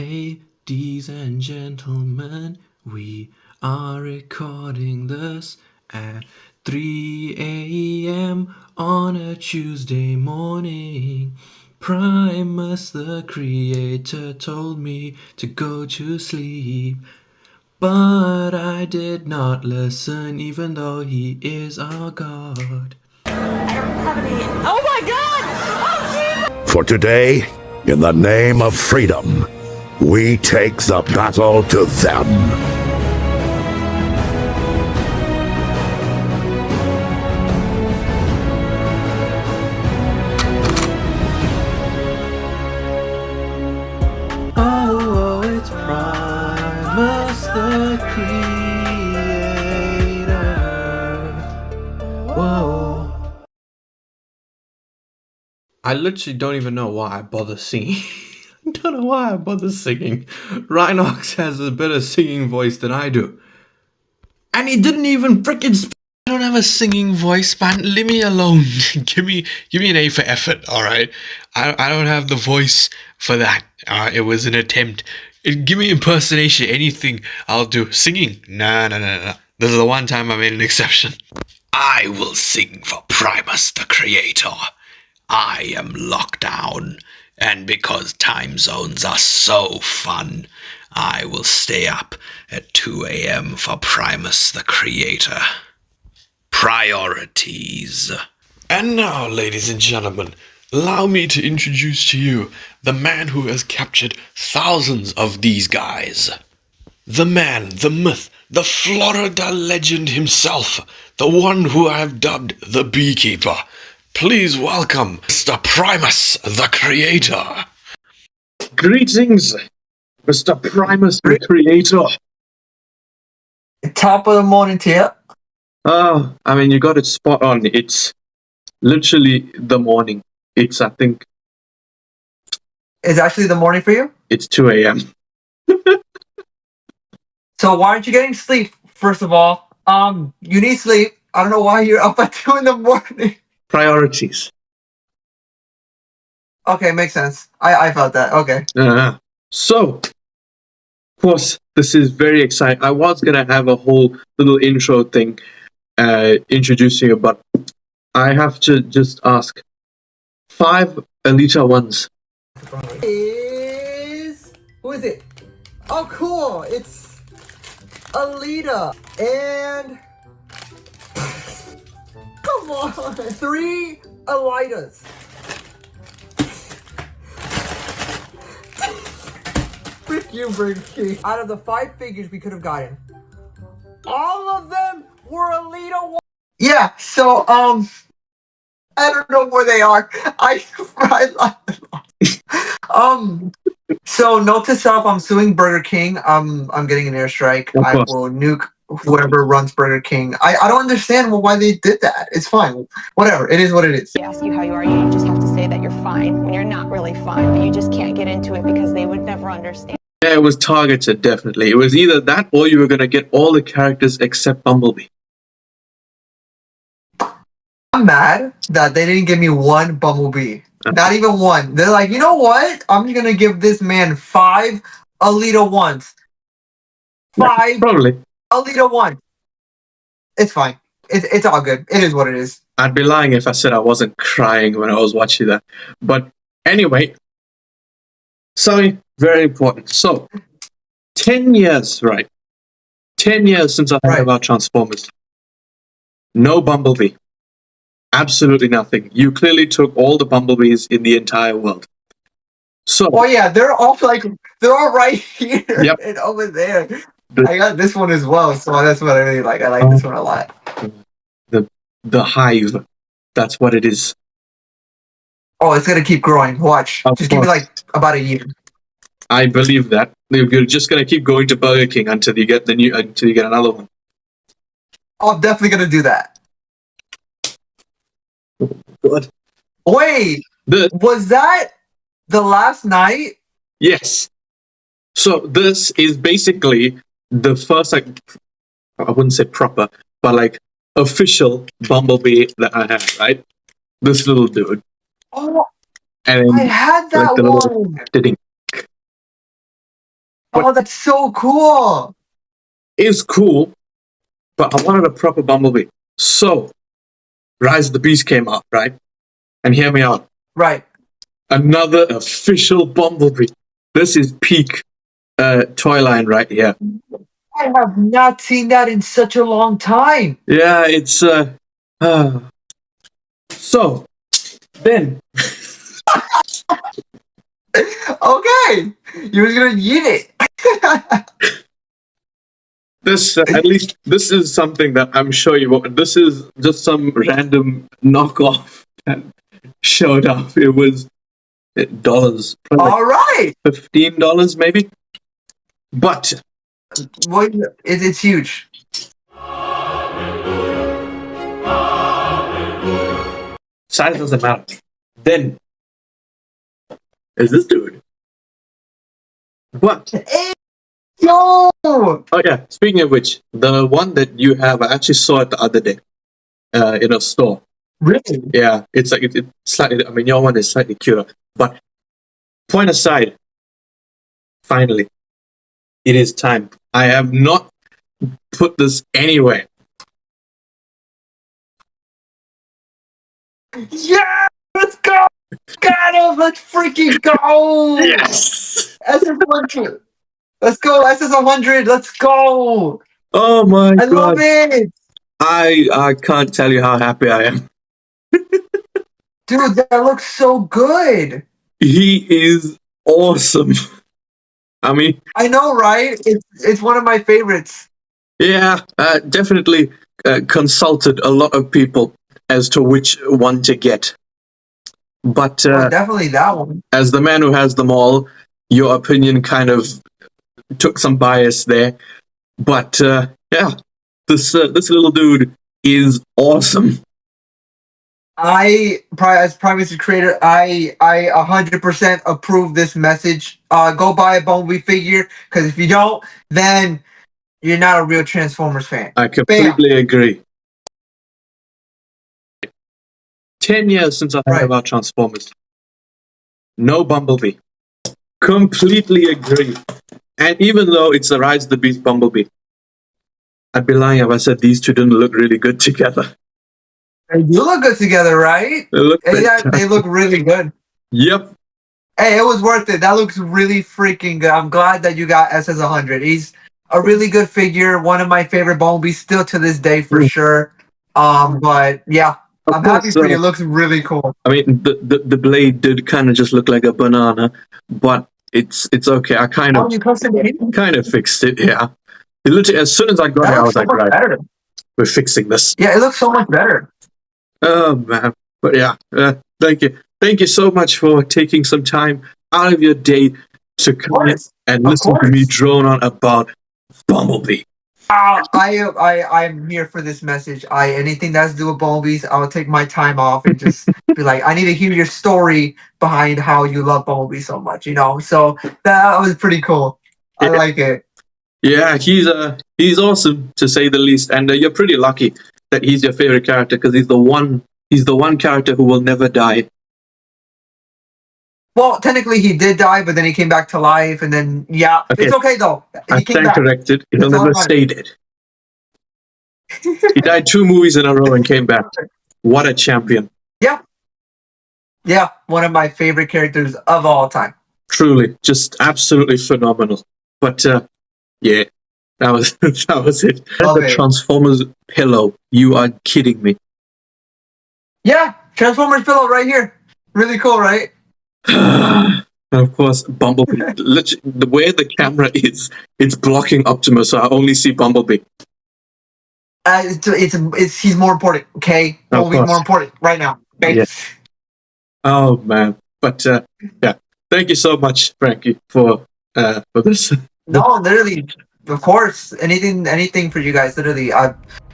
Ladies and gentlemen, we are recording this at 3 a.m. on a Tuesday morning. Primus the Creator told me to go to sleep, but I did not listen, even though he is our God. Oh my God! Oh, For today, in the name of freedom, we take the battle to them. Oh, it's Primus the Creator. Whoa. I literally don't even know why I bother singing. I don't know why I bother singing. Rhinox has a better singing voice than I do. And he didn't even frickin' I don't have a singing voice, man. Leave me alone. give me an A for effort, alright? I don't have the voice for that. It was an attempt. Give me impersonation, anything, I'll do. Singing? Nah. This is the one time I made an exception. I will sing for Primus the Creator. I am locked down, and because time zones are so fun, I will stay up at 2 a.m. for Primus the Creator. Priorities. And now, ladies and gentlemen, allow me to introduce to you the man who has captured thousands of these guys. The man, the myth, the Florida legend himself, the one who I have dubbed the Beekeeper. Please welcome Mr. Primus the Creator. Greetings, Mr. Primus the Creator. Top of the morning to you. Oh, I mean, you got it spot on. It's literally the morning. It's, I think, It's actually the morning for you? it's 2 a.m. So why aren't you getting sleep, first of all? You need sleep. I don't know why you're up at 2 in the morning. Priorities. Okay, makes sense. I felt that. Okay. So, of course, this is very exciting. I was going to have a whole little intro thing introducing you, but I have to just ask 5 Elita ones. Who is it? Oh, cool. It's Alita. And come on. 3 Alitas. Frick you, Burger King. Out of the 5 figures we could have gotten, all of them were Alita 1. Yeah, so, I don't know where they are. So note to self, I'm suing Burger King. I'm getting an airstrike. I will nuke whoever runs Burger King. I don't understand why they did that. It's fine. Whatever. It is what it is. they ask you how you are, you just have to say that you're fine when you're not really fine, but you just can't get into it because they would never understand. Yeah, it was targeted, definitely. It was either that or you were going to get all the characters except Bumblebee. I'm mad that they didn't give me one Bumblebee. Not even one. They're like, you know what? I'm just gonna give this man 5 Alita 1s. 5 Probably. Alita 1. It's fine. It's all good. It is what it is. I'd be lying if I said I wasn't crying when I was watching that. But anyway, something very important. So, 10 years, right? 10 years since I heard about Transformers. No Bumblebee. Absolutely nothing. You clearly took all the Bumblebees in the entire world. So, Oh yeah, they're all right here and over there. The- I got this one as well, so that's what I really like. I like this one a lot. the hive. That's what it is. Oh, it's gonna keep growing. Watch. Of Just give me course. like about a year. I believe that. You're just gonna keep going to Burger King until you get until you get another one. I'm definitely gonna do that. Good. Wait, was that the last night? Yes. So this is basically the first, like, I wouldn't say proper, but like official Bumblebee that I had, right? This little dude. Oh, And I had that like the little one. didn't. Oh, that's so cool. Is cool, but I wanted a proper Bumblebee. So, Rise of the Beast came out, right? And hear me out. Right. Another official Bumblebee. This is peak toy line right here. I have not seen that in such a long time. Yeah, it's so then Okay, you was gonna eat it. this at least this is something that I'm sure you won't. This is just some random knockoff that showed up. It was dollars, probably All right. $15 maybe. But What is it's huge. size doesn't matter. Then is this dude? But Hey, yo. oh yeah, speaking of which, the one that you have, I actually saw it the other day in a store. Really? Yeah, it's like it's slightly. I mean, your one is slightly cuter. But point aside, finally, it is time. I have not put this anywhere. Yeah, let's go. Got him. Let's freaking go. Yes! SS100. Let's go. SS100. Let's go. Oh my I love god! it. I can't tell you how happy I am. Dude, that looks so good. He is awesome. I mean, I know, right? It's one of my favorites. yeah, definitely consulted a lot of people as to which one to get. But Definitely that one. as the man who has them all, your opinion kind of took some bias there. But yeah, this little dude is awesome. As PrimusTheCreator, I 100% approve this message. Go buy a Bumblebee figure, because if you don't, then you're not a real Transformers fan. I completely agree. 10 years since I heard about Transformers. No Bumblebee. Completely agree. And even though it's the Rise of the Beast Bumblebee, I'd be lying if I said these two didn't look really good together. They do look good together, right? They look They look really good. Yep. Hey, it was worth it. That looks really freaking good. I'm glad that you got SS100. He's a really good figure. One of my favorite Bumblebees still to this day for sure. But yeah, I'm happy for you. It looks really cool. I mean, the blade did kind of just look like a banana, but it's okay. I kind of fixed it. Yeah, it literally, as soon as I got it, I was like, right, better. We're fixing this. Yeah, it looks so much better. Oh man, but yeah, thank you so much for taking some time out of your day to come in and listen to me drone on about Bumblebee. I'm here for this message. Anything that's do with Bumblebees, I'll take my time off and just be like, I need to hear your story behind how you love Bumblebee so much, you know? So that was pretty cool. I like it. Yeah, he's awesome to say the least, and you're pretty lucky that he's your favorite character because he's the one character who will never die. Well, technically he did die, but then he came back to life, and then it's okay though. I stand corrected. He'll never stay dead. He died 2 movies in a row and came back. What a champion! Yeah, one of my favorite characters of all time. Truly, just absolutely phenomenal. But yeah, that was it. The Transformers pillow. You are kidding me. Yeah, Transformers pillow right here. Really cool, right? Of course, Bumblebee. The way the camera is, it's blocking Optimus, so I only see Bumblebee. He's more important, okay? Bumblebee's more important right now. Okay? Yes. Oh man, but yeah, thank you so much, Frankie, for this. No, literally, of course, anything for you guys. Literally,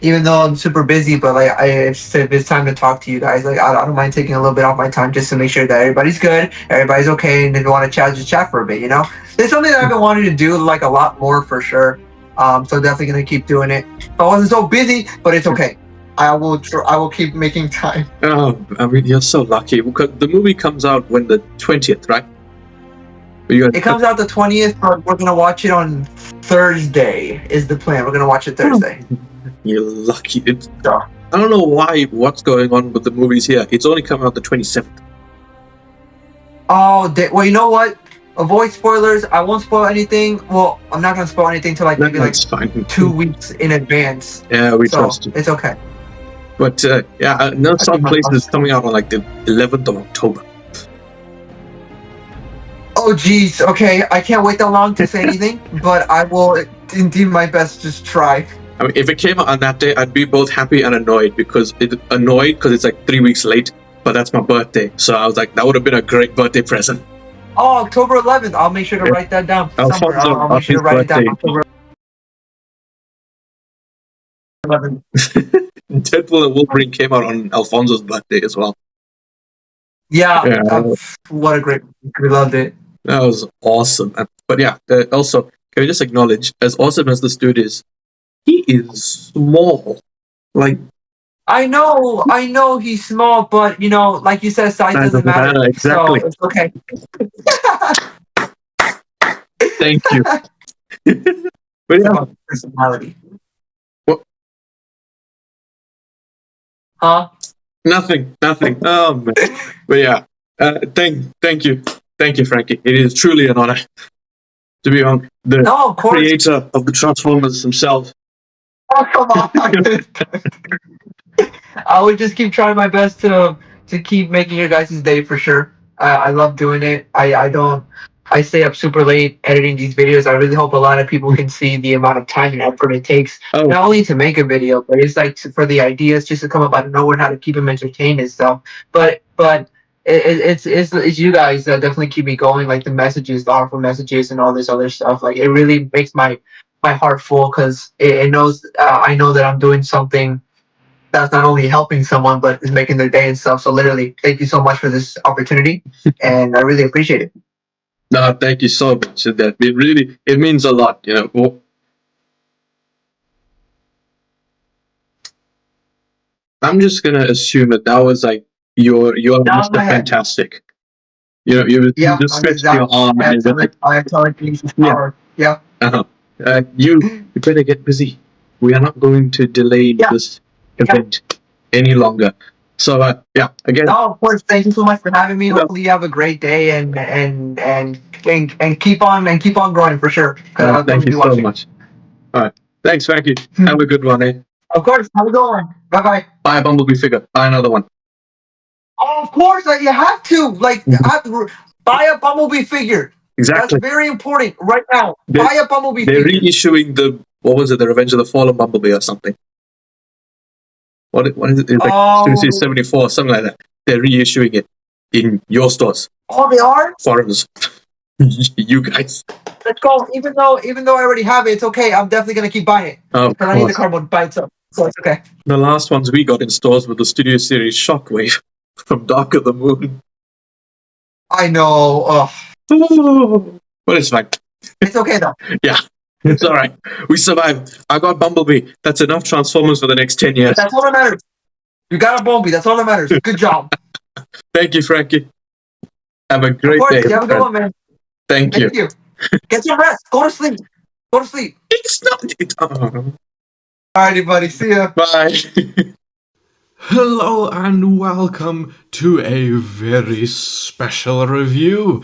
even though I'm super busy, but like if it's time to talk to you guys, like I don't mind taking a little bit off my time just to make sure that everybody's good, everybody's okay, and if you want to chat, just chat for a bit. You know, it's something that I've been wanting to do like a lot more for sure. So definitely gonna keep doing it. I wasn't so busy, but it's okay. I will keep making time. Oh, I mean, you're so lucky because the movie comes out when the 20th, right? It comes out the 20th, but we're gonna watch it on Thursday. Is the plan? We're gonna watch it Thursday. You're lucky. So, I don't know what's going on with the movies here. It's only coming out the 27th. oh, well, you know what? Avoid spoilers. I won't spoil anything. Well, I'm not gonna spoil anything till like maybe like That's fine. 2 weeks in advance. Yeah, we So trust you. it's okay. But yeah, No Some Place is coming out on like the 11th of October. Oh, geez. Okay, I can't wait that long to say anything, but I will do my best. Just try. I mean, if it came out on that day, I'd be both happy and annoyed because it's like 3 weeks late, but that's my birthday. So I was like, that would have been a great birthday present. Oh, October 11th. I'll make sure to write that down somewhere. Alfonso, I'll make sure to write it down. birthday. October 11th. Deadpool and Wolverine came out on Alfonso's birthday as well. Yeah. Yeah. What a great. We loved it. That was awesome. But yeah, also, can we just acknowledge, as awesome as this dude is, he is small. Like, I know he's small, but you know, like you said, size doesn't matter. Exactly. So it's okay. Thank you. But yeah, Personality. What? Huh? Nothing. Oh man. But yeah, thank you, Frankie. It is truly an honor to be on the No, of course. creator of the Transformers himself. Oh, come on. I would just keep trying my best to keep making your guys' day for sure. I love doing it. I stay up super late editing these videos. I really hope a lot of people can see the amount of time and effort it takes, not only to make a video, but it's like for the ideas just to come up out of nowhere, how to keep them entertained and stuff. But it's you guys that definitely keep me going, like the messages, the artful messages, and all this other stuff. Like it really makes my heart full because it knows I know that I'm doing something that's not only helping someone but is making their day and stuff. So literally, thank you so much for this opportunity, and I really appreciate it. No, thank you so much. That it means a lot. You know. Well, I'm just gonna assume that was like you're Mr. Fantastic. You know, you just stretched your arm and I have telekinesis power. Yeah. You better get busy. We are not going to delay this event any longer. So yeah, again. No, of course. Thank you so much for having me. Hopefully, you have a great day and keep on growing for sure. Thank you so much. All right, thanks, Frankie. Have a good one, eh? Of course. Have a good one. Bye bye. Buy a Bumblebee figure. Buy another one. Oh, of course, you have to buy a Bumblebee figure. Exactly. That's very important right now. Buy a Bumblebee figure. They're reissuing the the Revenge of the Fallen Bumblebee or something. What is it? It's like 74, something like that. They're reissuing it in your stores. Oh, they are? Foreigners. You guys. Let's go. Even though I already have it, it's okay. I'm definitely gonna keep buying it. Because I need the cardboard by itself. So it's okay. The last ones we got in stores were the Studio Series Shockwave from Dark of the Moon. I know. But it's fine. It's okay though. Yeah. It's alright. We survived. I got Bumblebee. That's enough Transformers for the next 10 years. That's all that matters. You got a Bumblebee. That's all that matters. Good job. Thank you, Frankie. Have a great day. You have a good one, man. Thank you. Get some rest. Go to sleep. It's not. Alrighty, buddy. See ya. Bye. Hello and welcome to a very special review.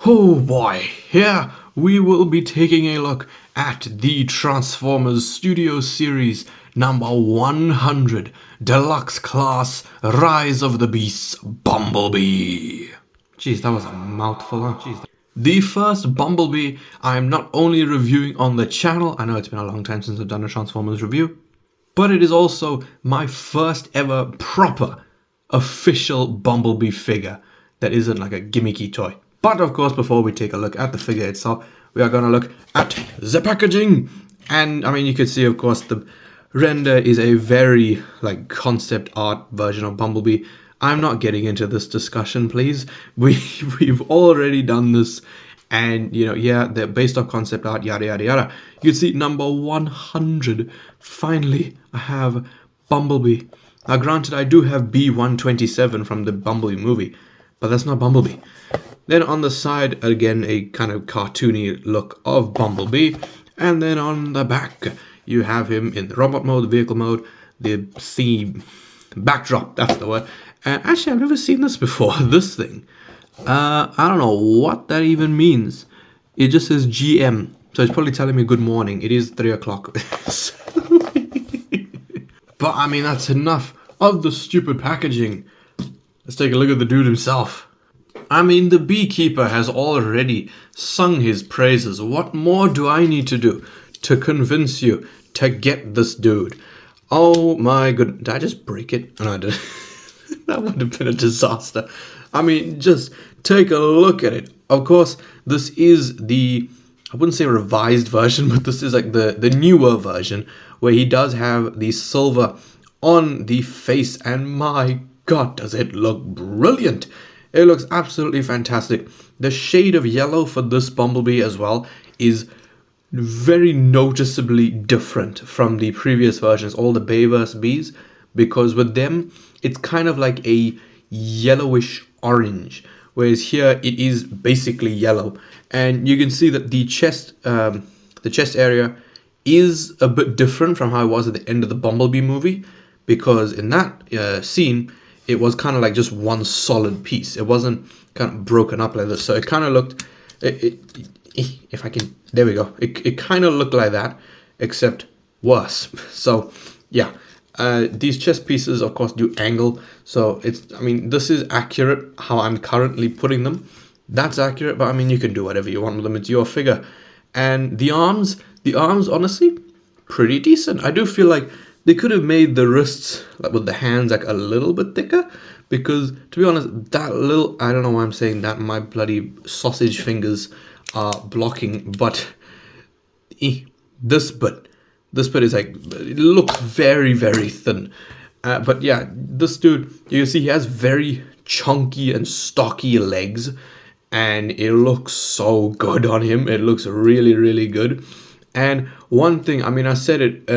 Oh boy, here we will be taking a look at the Transformers Studio Series number 100 Deluxe Class Rise of the Beasts Bumblebee. Jeez, that was a mouthful, huh? Jeez. The first Bumblebee I'm not only reviewing on the channel, I know it's been a long time since I've done a Transformers review, but it is also my first ever proper official Bumblebee figure that isn't like a gimmicky toy. But of course, before we take a look at the figure itself, we are going to look at the packaging. And I mean, you can see, of course, the render is a very like concept art version of Bumblebee. I'm not getting into this discussion, please. We've already done this. And, you know, yeah, they're based off concept art, yada, yada, yada. You can see number 100. Finally, I have Bumblebee. Now, granted, I do have B127 from the Bumblebee movie, but that's not Bumblebee. Then on the side, again, a kind of cartoony look of Bumblebee. And then on the back, you have him in the robot mode, the vehicle mode, the theme backdrop, that's the word. And actually, I've never seen this before, this thing. I don't know what that even means. It just says GM, so it's probably telling me good morning. It is 3 o'clock. But I mean, that's enough of the stupid packaging. Let's take a look at the dude himself. I mean, the beekeeper has already sung his praises. What more do I need to do to convince you to get this dude? Oh my goodness. Did I just break it? No, I didn't. That would have been a disaster. I mean, just take a look at it. Of course, this is the, I wouldn't say revised version, but this is like the newer version where he does have the silver on the face, and my God, does it look brilliant. It looks absolutely fantastic. The shade of yellow for this Bumblebee as well is very noticeably different from the previous versions, all the Bayverse Bees, because with them, it's kind of like a yellowish orange, whereas here it is basically yellow. And you can see that the chest area is a bit different from how it was at the end of the Bumblebee movie, because in that scene, it was kind of like just one solid piece. It wasn't kind of broken up like this. So it kind of looked, if I can, there we go. It kind of looked like that, except worse. So yeah, these chest pieces, of course, do angle. So it's, I mean, this is accurate how I'm currently putting them. That's accurate, but I mean, you can do whatever you want with them. It's your figure. And the arms, honestly, pretty decent. I do feel like they could have made the wrists, like with the hands, like a little bit thicker, because to be honest, that little, I don't know why I'm saying that, my bloody sausage fingers are blocking, but this bit is like, it looks very, very thin. But yeah, this dude, you can see he has very chunky and stocky legs, and it looks so good on him. It looks really, really good. And one thing, I mean, I said it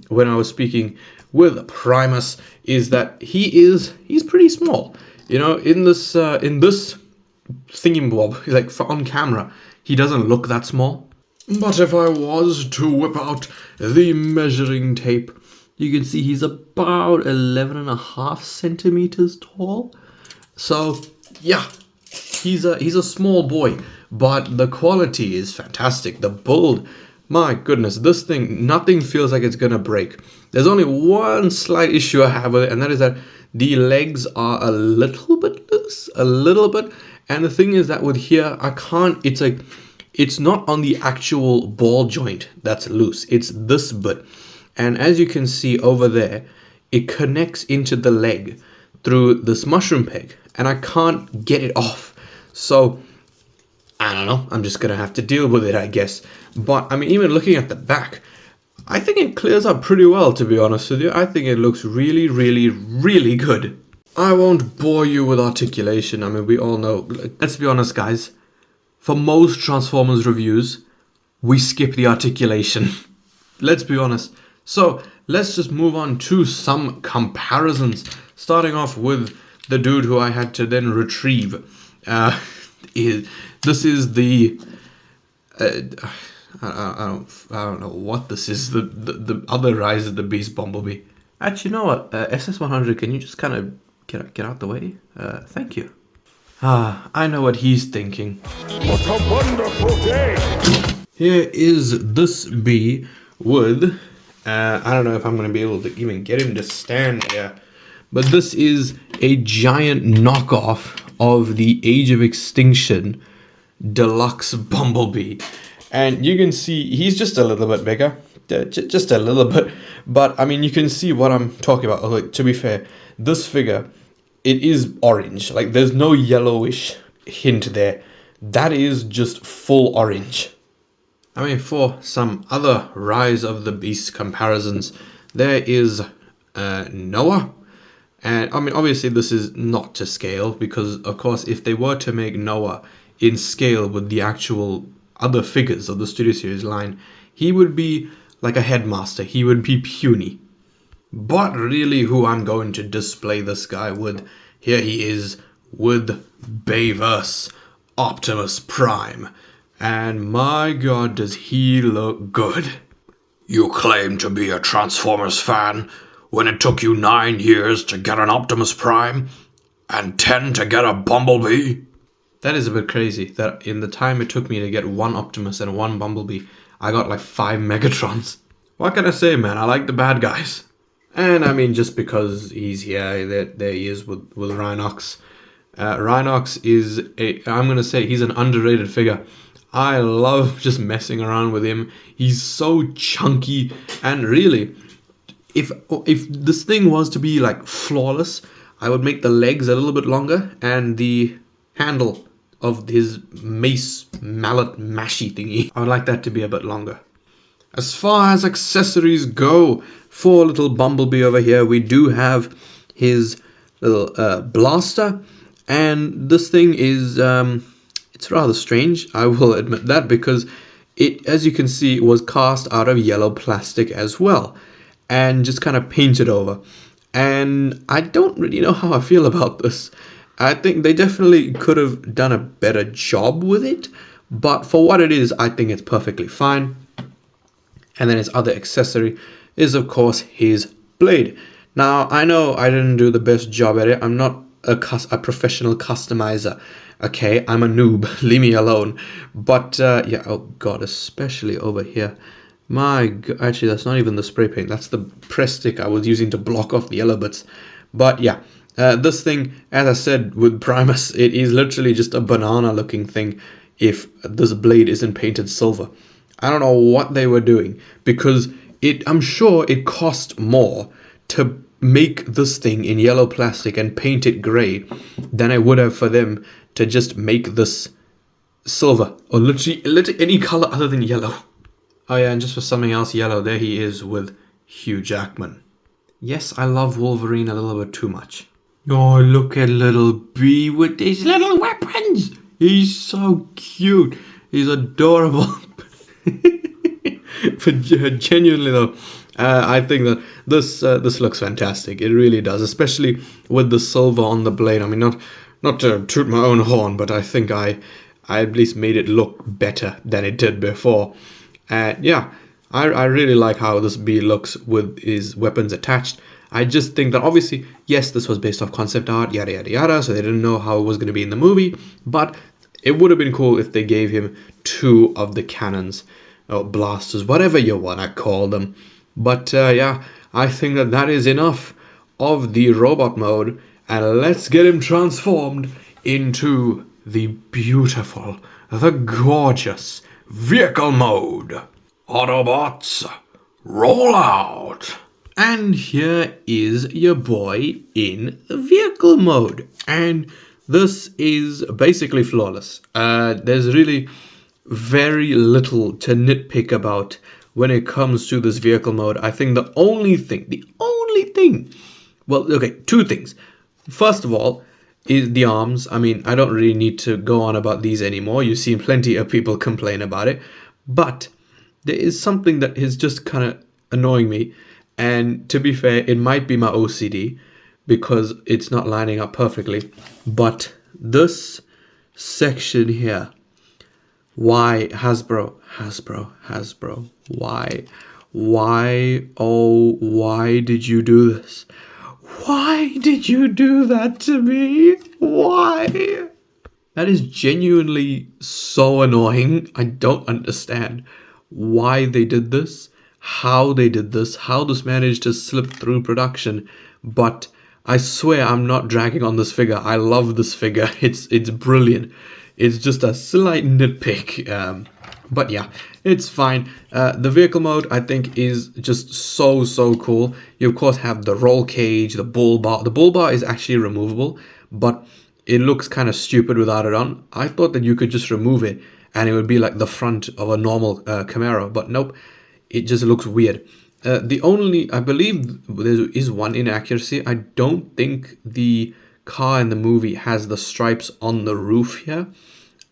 when I was speaking with Primus, is that he's pretty small. You know, in this thingy-bob, like on camera, he doesn't look that small. But if I was to whip out the measuring tape, you can see he's about 11.5 centimeters tall. So yeah, he's a small boy, but the quality is fantastic. The build, my goodness, this thing, nothing feels like it's gonna break. There's only one slight issue I have with it, and that is that the legs are a little bit loose, a little bit. And the thing is that with here, I can't, it's like, it's not on the actual ball joint that's loose, it's this bit. And as you can see over there, it connects into the leg through this mushroom peg, and I can't get it off. So I don't know, I'm just gonna have to deal with it, I guess. But I mean, even looking at the back, I think it clears up pretty well, to be honest with you. I think it looks really, really, really good. I won't bore you with articulation. I mean, we all know, let's be honest, guys. For most Transformers reviews, we skip the articulation. Let's be honest. So let's just move on to some comparisons, starting off with the dude who I had to then retrieve. This is the I don't know what this is. The other Rise of the Beast Bumblebee. Actually, you know what? SS100, can you just kind of get out the way? Thank you. I know what he's thinking. What a wonderful day! Here is this bee with, I don't know if I'm going to be able to even get him to stand here, but this is a giant knockoff of the Age of Extinction Deluxe Bumblebee. And you can see he's just a little bit bigger, just a little bit, but I mean, you can see what I'm talking about. Like, to be fair, this figure, it is orange. Like, there's no yellowish hint there. That is just full orange. I mean, for some other Rise of the Beast comparisons, there is Noah. And I mean, obviously this is not to scale, because of course, if they were to make Noah in scale with the actual other figures of the Studio Series line, he would be like a headmaster. He would be puny. But really, who I'm going to display this guy with, here he is with Bayverse. Optimus Prime. And my god, does he look good. You claim to be a Transformers fan when it took you 9 years to get an Optimus Prime and 10 to get a Bumblebee? That is a bit crazy, that in the time it took me to get 1 Optimus and 1 Bumblebee, I got like 5 Megatrons. What can I say, man? I like the bad guys. And I mean, just because he's here, there he is with Rhinox. Rhinox is I'm going to say he's an underrated figure. I love just messing around with him. He's so chunky, and really, if this thing was to be like flawless, I would make the legs a little bit longer and the handle of his mace mallet mashy thingy, I would like that to be a bit longer. As far as accessories go, for little Bumblebee over here, we do have his little blaster, and this thing is it's rather strange, I will admit that, because it, as you can see, was cast out of yellow plastic as well, and just kind of painted over. And I don't really know how I feel about this. I think they definitely could have done a better job with it, but for what it is, I think it's perfectly fine. And then his other accessory is, of course, his blade. Now, I know I didn't do the best job at it. I'm not a professional customizer. Okay, I'm a noob. Leave me alone. But, yeah, oh god, especially over here. My god, actually, that's not even the spray paint. That's the press stick I was using to block off the yellow bits. But, yeah, this thing, as I said with Primus, it is literally just a banana-looking thing if this blade isn't painted silver. I don't know what they were doing, because I'm sure it cost more to make this thing in yellow plastic and paint it grey than it would have for them to just make this silver, or literally any color other than yellow. Oh yeah, and just for something else yellow, there he is with Hugh Jackman. Yes, I love Wolverine a little bit too much. Oh, look at little B with his little weapons. He's so cute. He's adorable. But genuinely though, I think that this looks fantastic. It really does, especially with the silver on the blade. I mean, not to toot my own horn, but I think I at least made it look better than it did before. Yeah, I really like how this bee looks with his weapons attached. I just think that obviously, yes, this was based off concept art, yada yada yada, so they didn't know how it was going to be in the movie, but it would have been cool if they gave him 2 of the cannons, or blasters, whatever you want to call them. But yeah, I think that is enough of the robot mode, and let's get him transformed into the beautiful, the gorgeous vehicle mode. Autobots, roll out! And here is your boy in vehicle mode, and this is basically flawless. There's really very little to nitpick about when it comes to this vehicle mode. I think the only thing, well, okay, 2 things. First of all, is the arms. I mean, I don't really need to go on about these anymore. You've seen plenty of people complain about it, but there is something that is just kind of annoying me, and to be fair, it might be my OCD, because it's not lining up perfectly, but this section here, why Hasbro, why did you do this? Why did you do that to me? Why? That is genuinely so annoying. I don't understand why they did this, how they did this, how this managed to slip through production, but I swear I'm not dragging on this figure. I love this figure. It's brilliant. It's just a slight nitpick. But yeah, it's fine. The vehicle mode, I think, is just so cool. You, of course, have the roll cage, the bull bar. The bull bar is actually removable, but it looks kind of stupid without it on. I thought that you could just remove it, and it would be like the front of a normal Camaro, but nope. It just looks weird. I believe there is one inaccuracy. I don't think the car in the movie has the stripes on the roof here.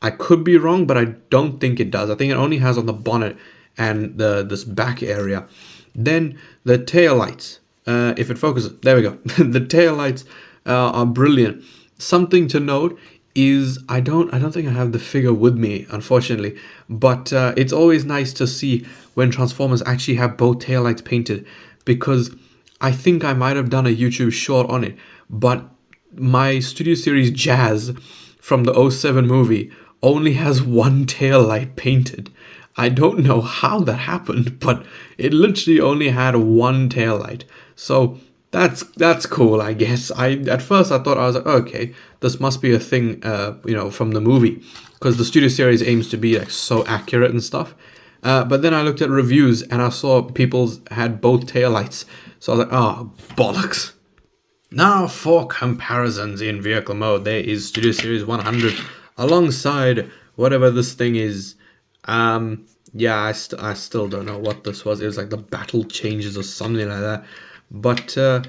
I could be wrong, but I don't think it does. I think it only has on the bonnet and this back area. Then the tail lights. If it focuses, there we go. The tail lights are brilliant. Something to note, is I don't think I have the figure with me, unfortunately, but it's always nice to see when Transformers actually have both taillights painted, because I think I might have done a YouTube short on it, but my Studio Series Jazz from the '07 movie only has one taillight painted. I don't know how that happened, but it literally only had one taillight. So that's cool, I guess. At first I thought, I was like, okay, this must be a thing, from the movie, because the Studio Series aims to be like so accurate and stuff. But then I looked at reviews and I saw people's had both taillights, so I was like, oh, bollocks. Now for comparisons in vehicle mode, there is Studio Series 100 alongside whatever this thing is. Yeah, I still don't know what this was. It was like the battle changes or something like that. But yeah,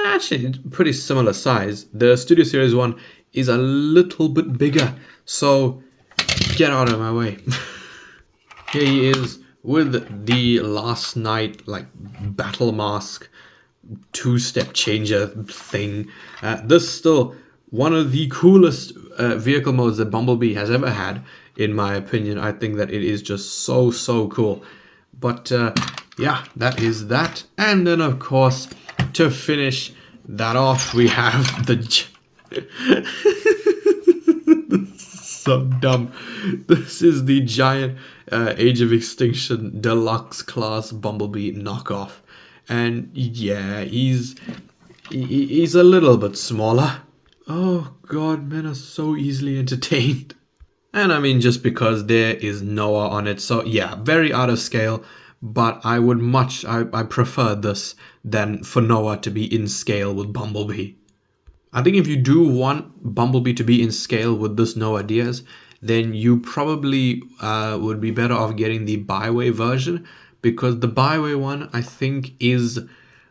actually, pretty similar size. The Studio Series one is a little bit bigger, so get out of my way. Here he is with the Last Night like battle mask, two-step changer thing. This is still one of the coolest vehicle modes that Bumblebee has ever had, in my opinion. I think that it is just so cool. But yeah, that is that. And then of course, to finish that off, we have the so dumb. This is the giant Age of Extinction deluxe class Bumblebee knockoff. And yeah, he's a little bit smaller. Oh god, men are so easily entertained. And I mean, just because there is Noah on it, so yeah, very out of scale. But I would I prefer this than for Noah to be in scale with Bumblebee. I think if you do want Bumblebee to be in scale with this Noah Diaz, then you probably would be better off getting the Byway version, because the Byway one, I think, is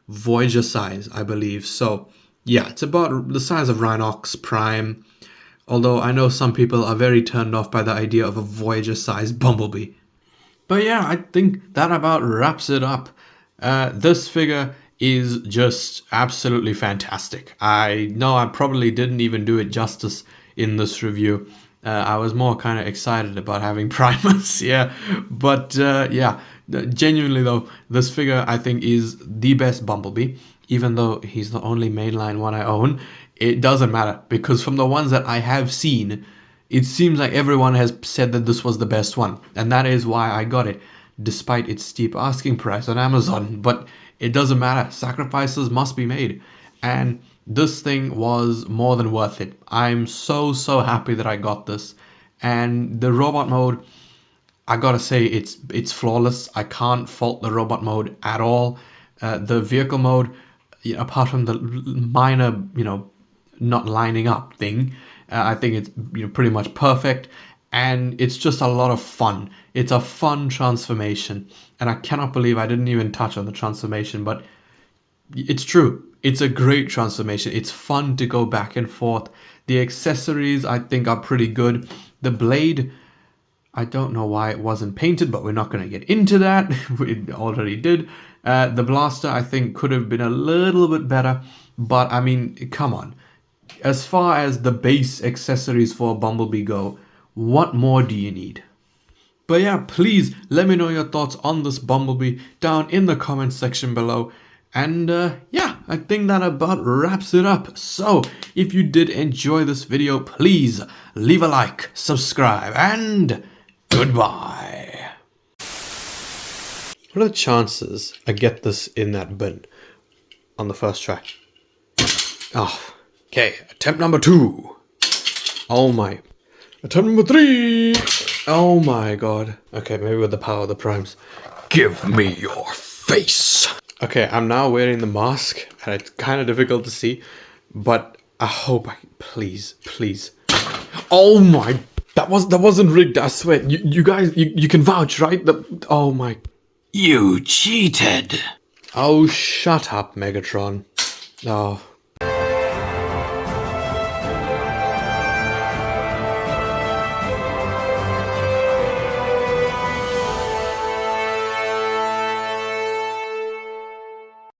Voyager size, I believe. So yeah, it's about the size of Rhinox Prime, although I know some people are very turned off by the idea of a Voyager sized Bumblebee. But yeah, I think that about wraps it up. This figure is just absolutely fantastic. I know I probably didn't even do it justice in this review. I was more kind of excited about having Primus, yeah. But yeah, genuinely though, this figure I think is the best Bumblebee. Even though he's the only mainline one I own, it doesn't matter, because from the ones that I have seen, it seems like everyone has said that this was the best one, and that is why I got it, despite its steep asking price on Amazon. But it doesn't matter, sacrifices must be made, and this thing was more than worth it. I'm so happy that I got this. And the robot mode, I gotta say, it's flawless. I can't fault the robot mode at all. The vehicle mode, apart from the minor, not lining up thing, I think it's pretty much perfect, and it's just a lot of fun. It's a fun transformation, and I cannot believe I didn't even touch on the transformation, but it's true. It's a great transformation. It's fun to go back and forth. The accessories, I think, are pretty good. The blade, I don't know why it wasn't painted, but we're not going to get into that. We already did. The blaster, I think, could have been a little bit better, but I mean, come on. As far as the base accessories for Bumblebee go, what more do you need? But yeah, please let me know your thoughts on this Bumblebee down in the comments section below. And yeah, I think that about wraps it up. So if you did enjoy this video, please leave a like, subscribe, and goodbye. What are the chances I get this in that bin on the first try? Oh, okay, attempt number 2. Oh my. Attempt number 3. Oh my god. Okay, maybe with the power of the primes. Give me your face. Okay, I'm now wearing the mask, and it's kind of difficult to see, but I hope please. Oh my, that wasn't rigged, I swear. You guys, you can vouch, right? Oh my. You cheated. Oh, shut up, Megatron. Oh.